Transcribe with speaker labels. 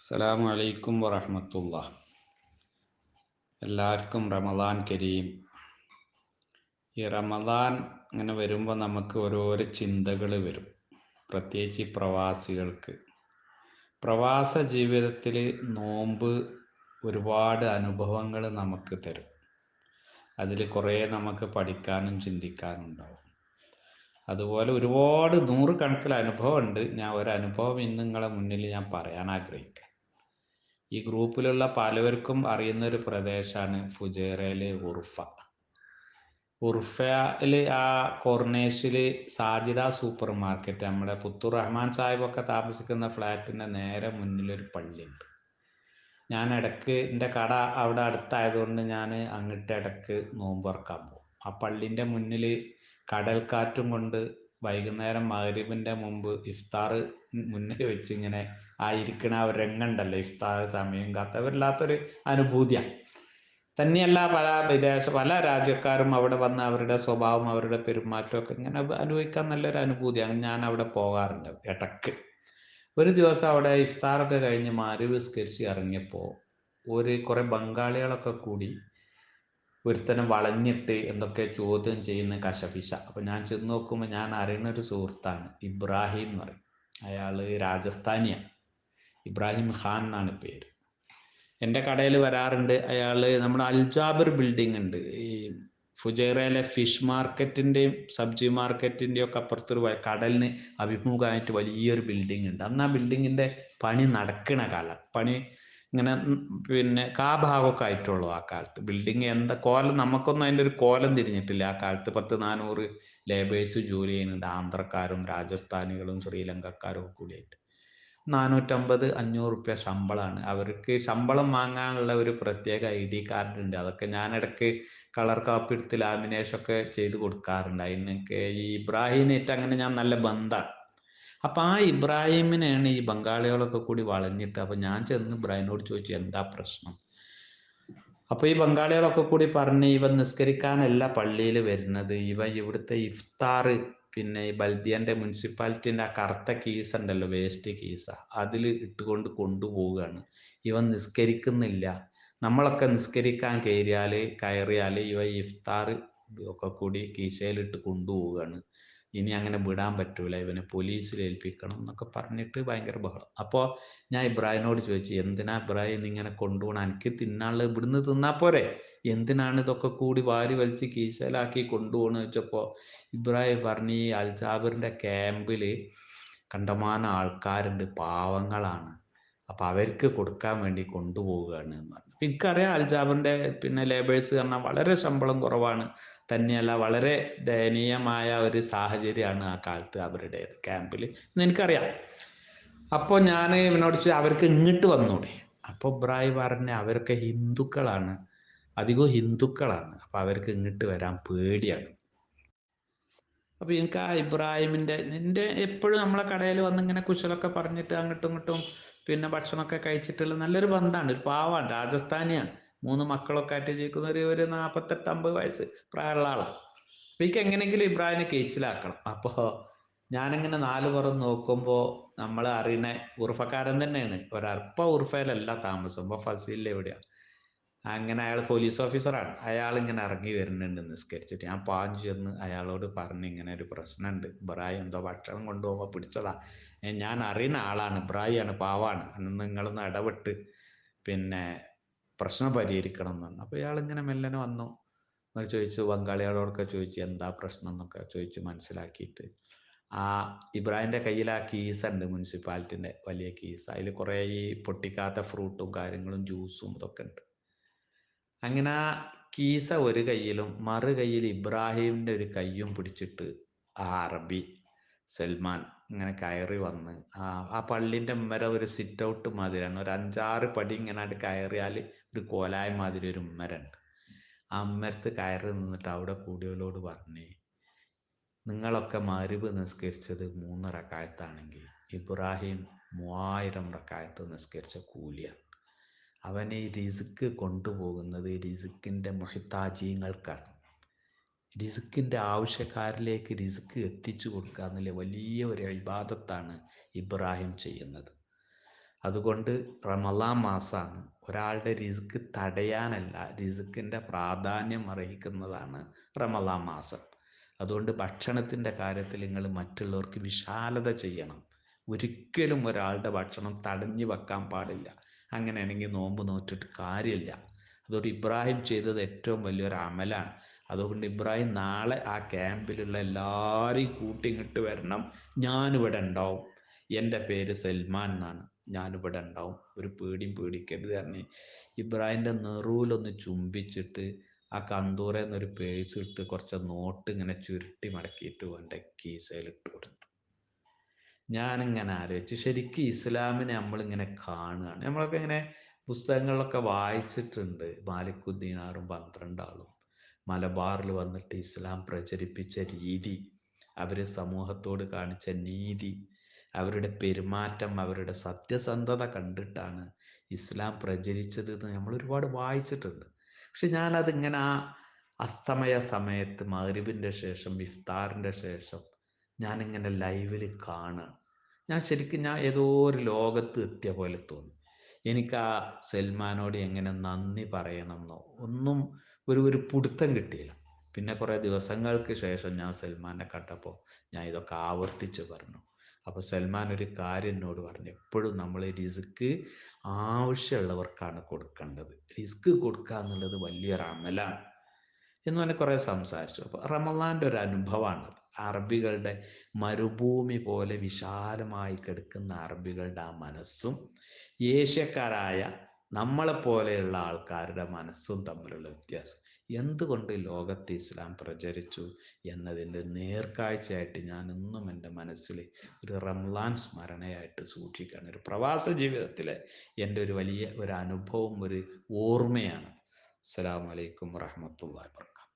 Speaker 1: അസ്സലാമു അലൈക്കും വറഹ്മത്തുള്ളാഹ്. എല്ലാവർക്കും റമദാൻ കരീം. ഈ റമദാൻ ഇങ്ങനെ വരുമ്പോൾ നമുക്ക് ഓരോരോ ചിന്തകൾ വരും. പ്രത്യേകിച്ച് ഈ പ്രവാസികൾക്ക്. പ്രവാസ ജീവിതത്തിൽ നോമ്പ് ഒരുപാട് അനുഭവങ്ങൾ നമുക്ക് തരും. അതിൽ കുറേ നമുക്ക് പഠിക്കാനും ചിന്തിക്കാനും ഉണ്ടാവും. അതുപോലെ ഒരുപാട് നൂറുകണക്കിന് അനുഭവമുണ്ട്. ഞാൻ ഒരനുഭവം ഇന്ന് നിങ്ങളെ മുന്നിൽ ഞാൻ പറയാൻ ആഗ്രഹിക്കുക. ഈ ഗ്രൂപ്പിലുള്ള പലവർക്കും അറിയുന്ന ഒരു പ്രദേശമാണ് ഫുജൈറയിലെ ഉറുഫ. ഉറുഫയിൽ ആ കോർണേഴ്സിൽ സാജിദ സൂപ്പർ മാർക്കറ്റ്, നമ്മുടെ പുത്തൂർ റഹ്മാൻ സാഹിബൊക്കെ താമസിക്കുന്ന ഫ്ലാറ്റിൻ്റെ നേരെ മുന്നിലൊരു പള്ളിയുണ്ട്. ഞാൻ ഇടയ്ക്ക് എൻ്റെ കട അവിടെ അടുത്തായതുകൊണ്ട് ഞാൻ അങ്ങോട്ട് ഇടയ്ക്ക് നോമ്പ് തുറക്കാൻ പോകും. ആ പള്ളിൻ്റെ മുന്നിൽ കടൽക്കാറ്റും കൊണ്ട് വൈകുന്നേരം മഗ്‌രിബിൻ്റെ മുമ്പ് ഇഫ്താർ മുന്നിൽ വെച്ച് ഇങ്ങനെ ഇരിക്കണ ആ ഒരു രംഗമുണ്ടല്ലോ, ഇഫ്താർ സമയം കാത്ത വല്ലാത്തൊരു അനുഭൂതിയാണ്. തന്നെയല്ല, പല രാജ്യക്കാരും അവിടെ വന്ന് അവരുടെ സ്വഭാവം, അവരുടെ പെരുമാറ്റമൊക്കെ ഇങ്ങനെ അനുഭവിക്കാൻ നല്ലൊരു അനുഭൂതിയാണ്. ഞാൻ അവിടെ പോകാറുണ്ട് ഇടയ്ക്ക്. ഒരു ദിവസം അവിടെ ഇഫ്താറൊക്കെ കഴിഞ്ഞ് മഗ്‌രിബ് നിസ്കരിച്ച് ഇറങ്ങിയപ്പോൾ കുറേ ബംഗാളികളൊക്കെ കൂടി ഒരുത്തനെ വളഞ്ഞിട്ട് എന്തൊക്കെ ചോദ്യം ചെയ്യുന്ന കശപിശ. അപ്പം ഞാൻ ചെന്ന് നോക്കുമ്പോൾ ഞാൻ അറിയുന്ന ഒരു സുഹൃത്താണ്, ഇബ്രാഹിം എന്ന് പറയും. അയാൾ രാജസ്ഥാനിയാണ്. ഇബ്രാഹിം ഖാൻ എന്നാണ് പേര്. എൻ്റെ കടയിൽ വരാറുണ്ട് അയാൾ. നമ്മുടെ അൽജാബിർ ബിൽഡിംഗ് ഉണ്ട്, ഈ ഫുജൈറയിലെ ഫിഷ് മാർക്കറ്റിൻ്റെയും സബ്ജി മാർക്കറ്റിൻ്റെയും ഒക്കെ അപ്പുറത്തൊരു കടലിന് അഭിമുഖമായിട്ട് വലിയൊരു ബിൽഡിംഗ് ഉണ്ട്. അന്ന് ആ ബിൽഡിങ്ങിൻ്റെ പണി നടക്കണ കാലം. പണി ഇങ്ങനെ പിന്നെ ഭാഗമൊക്കെ ആയിട്ടുള്ളൂ ആ കാലത്ത്. ബിൽഡിങ് എന്താ കോലം, നമുക്കൊന്നും അതിൻ്റെ ഒരു കോലം തിരിഞ്ഞിട്ടില്ല ആ കാലത്ത്. 400 ലേബേഴ്സ് ജോലി ചെയ്യുന്നുണ്ട്, ആന്ധ്രക്കാരും രാജസ്ഥാനികളും ശ്രീലങ്കക്കാരും ഒക്കെ കൂടിയായിട്ട്. 450-500 റുപ്യ ശമ്പളമാണ് അവർക്ക്. ശമ്പളം വാങ്ങാനുള്ള ഒരു പ്രത്യേക ID കാർഡ് ഉണ്ട്. അതൊക്കെ ഞാൻ ഇടയ്ക്ക് കളർ കാപ്പി എടുത്ത് ലാമിനേഷനൊക്കെ ചെയ്ത് കൊടുക്കാറുണ്ട്. അതിനൊക്കെ ഈ ഇബ്രാഹിമായിട്ട് അങ്ങനെ ഞാൻ നല്ല ബന്ധമാണ്. അപ്പം ആ ഇബ്രാഹിമിനെയാണ് ഈ ബംഗാളികളൊക്കെ കൂടി വളഞ്ഞിട്ട്. അപ്പം ഞാൻ ചെന്ന് ഇബ്രാഹിമിനോട് ചോദിച്ചു, എന്താ പ്രശ്നം? അപ്പോൾ ഈ ബംഗാളികളൊക്കെ കൂടി പറഞ്ഞ്, ഇവൻ നിസ്കരിക്കാനല്ല പള്ളിയിൽ വരുന്നത്, ഇവിടുത്തെ ഇഫ്താർ പിന്നെ ഈ ബൽദിയൻ്റെ മുനിസിപ്പാലിറ്റീൻ്റെ ആ കറുത്ത കീസ് ഉണ്ടല്ലോ, വേസ്റ്റ് കീസ, അതിൽ ഇട്ടുകൊണ്ട് കൊണ്ടുപോവുകയാണ്. ഇവൻ നിസ്കരിക്കുന്നില്ല. നമ്മളൊക്കെ നിസ്കരിക്കാൻ കയറിയാൽ ഇവ ഇഫ്താർ ഒക്കെ കൂടി കീശയിലിട്ട് കൊണ്ടുപോവുകയാണ്. ഇനി അങ്ങനെ വിടാൻ പറ്റൂല, ഇവനെ പോലീസിൽ ഏൽപ്പിക്കണം എന്നൊക്കെ പറഞ്ഞിട്ട് ഭയങ്കര ബഹളം. അപ്പോൾ ഞാൻ ഇബ്രാഹിമിനോട് ചോദിച്ചു, എന്തിനാ ഇബ്രാഹിം ഇങ്ങനെ കൊണ്ടുപോകണം? എനിക്ക് തിന്നാനുള്ളത് ഇവിടുന്ന് തിന്നാൽ പോരെ, എന്തിനാണ് ഇതൊക്കെ കൂടി വാരി വലിച്ച് കീശയിലാക്കി കൊണ്ടുപോകണമെന്ന് ചോദിച്ചപ്പോൾ ഇബ്രാഹിം പറഞ്ഞ്, ഈ അൽജാബിറിൻ്റെ ക്യാമ്പിൽ കണ്ടമാനം ആൾക്കാരുണ്ട്, പാവങ്ങളാണ്, അപ്പം അവർക്ക് കൊടുക്കാൻ വേണ്ടി കൊണ്ടുപോവുകയാണ് എന്ന് പറഞ്ഞു. അപ്പം എനിക്കറിയാം അൽജാബിറിൻ്റെ പിന്നെ ലേബേഴ്സ് പറഞ്ഞാൽ വളരെ ശമ്പളം കുറവാണ്. തന്നെയല്ല, വളരെ ദയനീയമായ ഒരു സാഹചര്യമാണ് ആ കാലത്ത് അവരുടെ ക്യാമ്പിൽ എന്ന് എനിക്കറിയാം. അപ്പോൾ ഞാൻ ഇവനോട് ചോദിച്ചു, അവർക്ക് ഇങ്ങോട്ട് വന്നൂടെ? അപ്പോൾ ഇബ്രാഹിം പറഞ്ഞ്, അവരൊക്കെ ഹിന്ദുക്കളാണ്, അധികവും ഹിന്ദുക്കളാണ്, അപ്പം അവർക്ക് ഇങ്ങോട്ട് വരാൻ പേടിയാണ്. അപ്പോൾ എനിക്ക് ആ ഇബ്രാഹിമിൻ്റെ എൻ്റെ എപ്പോഴും നമ്മളെ കടയിൽ വന്ന് ഇങ്ങനെ കുശലൊക്കെ പറഞ്ഞിട്ട് അങ്ങോട്ടും ഇങ്ങോട്ടും പിന്നെ ഭക്ഷണമൊക്കെ കഴിച്ചിട്ടുള്ള നല്ലൊരു ബന്ധമാണ്. ഒരു പാവമാണ്, രാജസ്ഥാനിയാണ്, 3 മക്കളൊക്കെ ആയിട്ട് ജീവിക്കുന്ന ഒരു 48-50 വയസ്സ് പ്രായമുള്ള ആളാണ്. അപ്പം എനിക്ക് എങ്ങനെയെങ്കിലും ഇബ്രാഹിമിനെ കേച്ചിലാക്കണം. അപ്പോൾ ഞാനിങ്ങനെ 4 പുറം നോക്കുമ്പോൾ നമ്മൾ അറിയണ ഉറുഫക്കാരൻ തന്നെയാണ് ഒരാൾ. ഇപ്പോൾ ഉറുഫയിലല്ല താമസം, ഇപ്പോൾ ഫസീലിൽ എവിടെയാണ്. അങ്ങനെ അയാൾ പോലീസ് ഓഫീസറാണ്. അയാൾ ഇങ്ങനെ ഇറങ്ങി വരുന്നുണ്ട് നിസ്കരിച്ചിട്ട്. ഞാൻ പാഞ്ഞു ചെന്ന് അയാളോട് പറഞ്ഞ്, ഇങ്ങനെ ഒരു പ്രശ്നമുണ്ട്, ഇബ്രാഹിം എന്തോ ഭക്ഷണം കൊണ്ടുപോകുമ്പോൾ പിടിച്ചതാ, ഞാൻ അറിയുന്ന ആളാണ്, ഇബ്രാഹിമാണ്, പാവാണ്, അന്ന് നിങ്ങളൊന്ന് ഇടപെട്ട് പിന്നെ പ്രശ്നം പരിഹരിക്കണം എന്ന് പറഞ്ഞു. അപ്പോൾ ഇയാൾ ഇങ്ങനെ മെല്ലനെ വന്നു, ചോദിച്ചു, ബംഗാളികളോടൊക്കെ ചോദിച്ചു എന്താ പ്രശ്നം എന്നൊക്കെ ചോദിച്ച് മനസ്സിലാക്കിയിട്ട് ആ ഇബ്രാഹിമിൻ്റെ കയ്യിൽ ആ കീസ് ഉണ്ട്, മുനിസിപ്പാലിറ്റിൻ്റെ വലിയ കീസ്. അതിൽ കുറേ ഈ പൊട്ടിക്കാത്ത ഫ്രൂട്ടും കാര്യങ്ങളും ജ്യൂസും ഇതൊക്കെ ഉണ്ട്. അങ്ങനെ ആ കീസ ഒരു കയ്യിലും മറു കയ്യിൽ ഇബ്രാഹിമിൻ്റെ ഒരു കയ്യും പിടിച്ചിട്ട് ആ അറബി സൽമാൻ ഇങ്ങനെ കയറി വന്ന് ആ പള്ളിൻ്റെ ഉമ്മര ഒരു സിറ്റ് ഔട്ട് മാതിരിയാണ്, ഒരു 5-6 പടി ഇങ്ങനെ കയറിയാൽ ഒരു കോലായ മാതിരി ഒരു ഉമ്മരുണ്ട്. ആ ഉമ്മരത്ത് കയറി നിന്നിട്ട് അവിടെ കൂടിയവരോട് പറഞ്ഞേ, നിങ്ങളൊക്കെ മഗ്‌രിബ് നിസ്കരിച്ചത് 3 റക്അത്താണെങ്കിൽ ഇബ്രാഹിം 3000 റക്അത്ത് നിസ്കരിച്ച കൂലിയാണ്. അവൻ ഈ റിസ്ക് കൊണ്ടുപോകുന്നത് റിസ്ക്കിൻ്റെ മുഹ്താജീങ്ങൾക്കാണ്. റിസ്ക്കിൻ്റെ ആവശ്യക്കാരിലേക്ക് റിസ്ക് എത്തിച്ചു കൊടുക്കുക എന്നുള്ള വലിയ ഒരു ഇബാദത്താണ് ഇബ്രാഹിം ചെയ്യുന്നത്. അതുകൊണ്ട് റമളാൻ മാസമാണ് ഒരാളുടെ റിസ്ക് തടയാനല്ല, റിസ്കിൻ്റെ പ്രാധാന്യം അർഹിക്കുന്നതാണ് റമളാൻ മാസം. അതുകൊണ്ട് ഭക്ഷണത്തിൻ്റെ കാര്യത്തിൽ നിങ്ങൾ മറ്റുള്ളവർക്ക് വിശാലത ചെയ്യണം. ഒരിക്കലും ഒരാളുടെ ഭക്ഷണം തടഞ്ഞു വെക്കാൻ പാടില്ല. അങ്ങനെയാണെങ്കിൽ നോമ്പ് നോറ്റിട്ട് കാര്യമില്ല. അതുകൊണ്ട് ഇബ്രാഹിം ചെയ്തത് ഏറ്റവും വലിയൊരു അമലാണ്. അതുകൊണ്ട് ഇബ്രാഹിം നാളെ ആ ക്യാമ്പിലുള്ള എല്ലാവരെയും കൂട്ടി ഇങ്ങോട്ട് വരണം, ഞാനിവിടെ ഉണ്ടാവും, എൻ്റെ പേര് സൽമാൻ എന്നാണ്, ഞാനിവിടെ ഉണ്ടാവും, ഒരു പേടിയും പേടിക്കരുത് പറഞ്ഞ് ഇബ്രാഹിമിൻ്റെ നെറുവിലൊന്ന് ചുംബിച്ചിട്ട് ആ കന്തൂറേന്നൊരു പേഴ്സ് ഇട്ട് കുറച്ച് നോട്ട് ഇങ്ങനെ ചുരുട്ടി മടക്കിയിട്ട് എൻ്റെ കീസയിലിട്ട് കൊടുത്തു. ഞാനിങ്ങനെ ആലോചിച്ച്, ശരിക്കും ഇസ്ലാമിനെ നമ്മളിങ്ങനെ കാണുകയാണ്. നമ്മളൊക്കെ ഇങ്ങനെ പുസ്തകങ്ങളിലൊക്കെ വായിച്ചിട്ടുണ്ട്, മാലിക്കുദ്ദീനാറും 12 ആളും മലബാറിൽ വന്നിട്ട് ഇസ്ലാം പ്രചരിപ്പിച്ച രീതി, അവർ സമൂഹത്തോട് കാണിച്ച നീതി, അവരുടെ പെരുമാറ്റം, അവരുടെ സത്യസന്ധത കണ്ടിട്ടാണ് ഇസ്ലാം പ്രചരിച്ചത് എന്ന് നമ്മൾ ഒരുപാട് വായിച്ചിട്ടുണ്ട്. പക്ഷെ ഞാനതിങ്ങനെ ആ അസ്തമയ സമയത്ത് മഗ്‌രിബിൻ്റെ ശേഷം ഇഫ്താറിൻ്റെ ശേഷം ഞാനിങ്ങനെ ലൈവിൽ കാണുകയാണ്. ഞാൻ ഏതോ ഒരു ലോകത്ത് എത്തിയ പോലെ തോന്നി. എനിക്ക് ആ സൽമാനോട് എങ്ങനെ നന്ദി പറയണമെന്നോ ഒന്നും ഒരു പിടുത്തം കിട്ടിയില്ല. പിന്നെ കുറേ ദിവസങ്ങൾക്ക് ശേഷം ഞാൻ സൽമാനെ കണ്ടപ്പോൾ ഞാൻ ഇതൊക്കെ ആവർത്തിച്ച് പറഞ്ഞു. അപ്പോൾ സൽമാൻ ഒരു കാര്യം എന്നോട് പറഞ്ഞു, എപ്പോഴും നമ്മൾ റിസ്ക് ആവശ്യമുള്ളവർക്കാണ് കൊടുക്കേണ്ടത്, റിസ്ക് കൊടുക്കുക എന്നുള്ളത് വലിയൊരു അമലാണ് എന്ന് പറഞ്ഞ് കുറേ സംസാരിച്ചു. അപ്പോൾ റമളാൻ്റെ ഒരു അനുഭവമാണത്. അറബികളുടെ മരുഭൂമി പോലെ വിശാലമായി കിടക്കുന്ന അറബികളുടെ ആ മനസ്സും ഏഷ്യക്കാരായ നമ്മളെപ്പോലെയുള്ള ആൾക്കാരുടെ മനസ്സും തമ്മിലുള്ള വ്യത്യാസം, എന്തുകൊണ്ട് ലോകത്ത് ഇസ്ലാം പ്രചരിച്ചു എന്നതിൻ്റെ നേർക്കാഴ്ചയായിട്ട് ഞാൻ ഇന്നും എൻ്റെ മനസ്സിൽ ഒരു റംളാൻ സ്മരണയായിട്ട് സൂക്ഷിക്കുകയാണ്. ഒരു പ്രവാസ ജീവിതത്തിലെ എൻ്റെ ഒരു വലിയ ഒരു അനുഭവം, ഒരു ഓർമ്മയാണ്. അസ്സലാമു അലൈക്കും വറഹ്മത്തുള്ളാഹി വബറകാതുഹു.